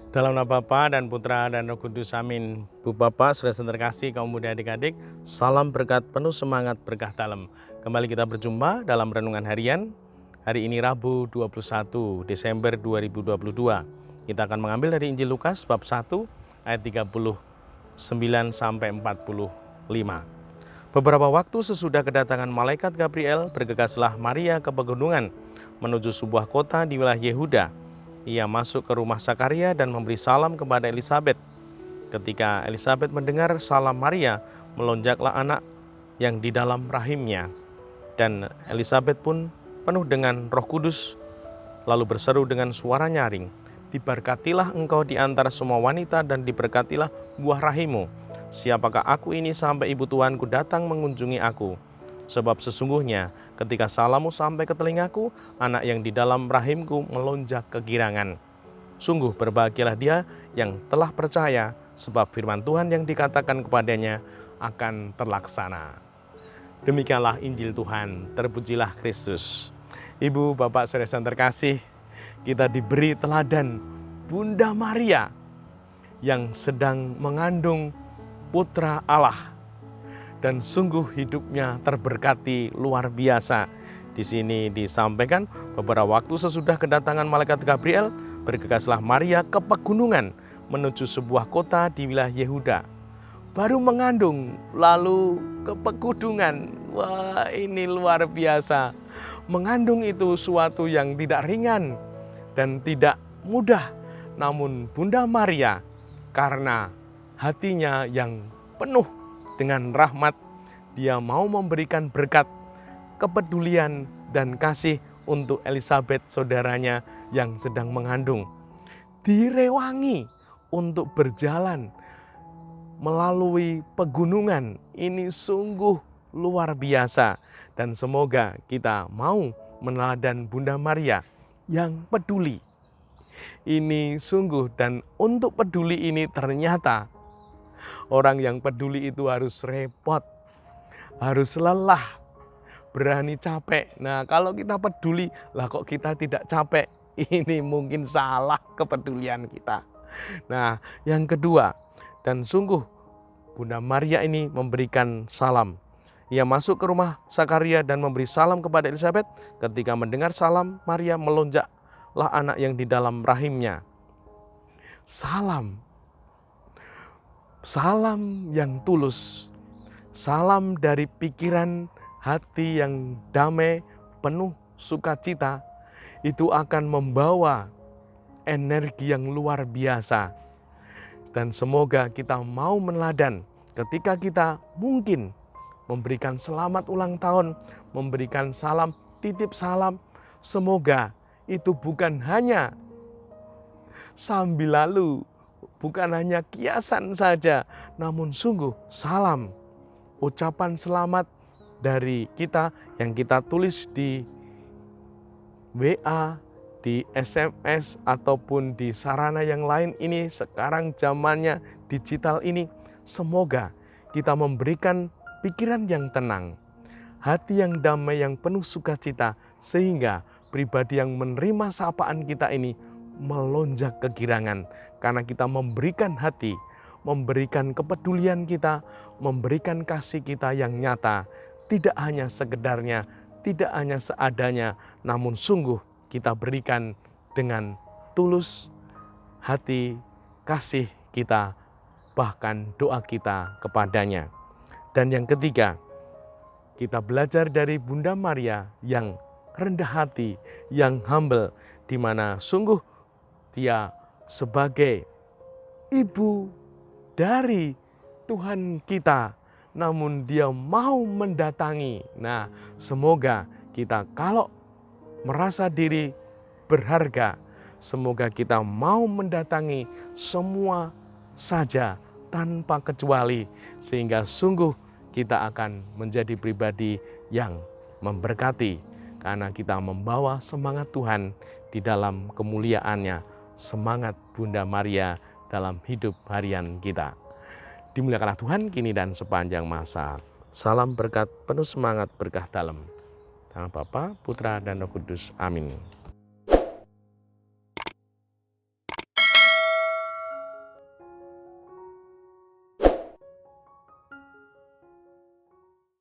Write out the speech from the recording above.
Dalam nama Bapa dan Putra dan Roh Kudus, amin. Bu Bapak, saudara terkasih, kaum muda adik-adik, salam berkat penuh semangat berkah dalam. Kembali kita berjumpa dalam Renungan Harian. Hari ini Rabu 21 Desember 2022. Kita akan mengambil dari Injil Lukas bab 1 ayat 39 sampai 45. Beberapa waktu sesudah kedatangan malaikat Gabriel, bergegaslah Maria ke pegunungan menuju sebuah kota di wilayah Yehuda. Ia masuk ke rumah Sakaria dan memberi salam kepada Elisabet. Ketika Elisabet mendengar salam Maria, melonjaklah anak yang di dalam rahimnya. Dan Elisabet pun penuh dengan Roh Kudus, lalu berseru dengan suara nyaring, "Diberkatilah engkau di antara semua wanita dan diberkatilah buah rahimmu. Siapakah aku ini sampai ibu tuanku datang mengunjungi aku? Sebab sesungguhnya ketika salammu sampai ke telingaku, anak yang di dalam rahimku melonjak kegirangan. Sungguh berbahagialah dia yang telah percaya, sebab firman Tuhan yang dikatakan kepadanya akan terlaksana." Demikianlah Injil Tuhan, terpujilah Kristus. Ibu, Bapak, saudara yang terkasih, kita diberi teladan Bunda Maria yang sedang mengandung Putra Allah. Dan sungguh hidupnya terberkati luar biasa. Di sini disampaikan beberapa waktu sesudah kedatangan malaikat Gabriel, bergegaslah Maria ke pegunungan menuju sebuah kota di wilayah Yehuda. Baru mengandung, lalu ke pegunungan. Wah, ini luar biasa. Mengandung itu suatu yang tidak ringan dan tidak mudah. Namun Bunda Maria, karena hatinya yang penuh dengan rahmat, dia mau memberikan berkat, kepedulian, dan kasih untuk Elisabet, saudaranya yang sedang mengandung. Direwangi untuk berjalan melalui pegunungan. Ini sungguh luar biasa. Dan semoga kita mau meneladan Bunda Maria yang peduli. Ini sungguh, dan untuk peduli ini ternyata orang yang peduli itu harus repot, harus lelah, berani capek. Nah, kalau kita peduli, lah kok kita tidak capek? Ini mungkin salah kepedulian kita. Nah, yang kedua, dan sungguh Bunda Maria ini memberikan salam. Ia masuk ke rumah Sakaria dan memberi salam kepada Elisabet. Ketika mendengar salam Maria, melonjaklah anak yang di dalam rahimnya. Salam yang tulus, salam dari pikiran hati yang damai, penuh sukacita, itu akan membawa energi yang luar biasa. Dan semoga kita mau meneladani ketika kita mungkin memberikan selamat ulang tahun, memberikan salam, titip salam. Semoga itu bukan hanya sambil lalu, bukan hanya kiasan saja, namun sungguh salam, ucapan selamat dari kita yang kita tulis di WA, di SMS, ataupun di sarana yang lain ini. Sekarang zamannya digital ini, semoga kita memberikan pikiran yang tenang, hati yang damai, yang penuh sukacita, sehingga pribadi yang menerima sapaan kita ini melonjak kegirangan, karena kita memberikan hati, memberikan kepedulian kita, memberikan kasih kita yang nyata, tidak hanya sekedarnya, tidak hanya seadanya, namun sungguh kita berikan dengan tulus hati, kasih kita, bahkan doa kita kepadanya. Dan yang ketiga, kita belajar dari Bunda Maria yang rendah hati, yang humble, di mana sungguh dia sebagai ibu dari Tuhan kita, namun dia mau mendatangi. Nah, semoga kita kalau merasa diri berharga, semoga kita mau mendatangi semua saja tanpa kecuali, sehingga sungguh kita akan menjadi pribadi yang memberkati, karena kita membawa semangat Tuhan di dalam kemuliaannya, semangat Bunda Maria dalam hidup harian kita. Dimuliakanlah Tuhan kini dan sepanjang masa. Salam berkat penuh semangat berkah dalam. Dalam Bapa, Putra, dan Roh Kudus. Amin.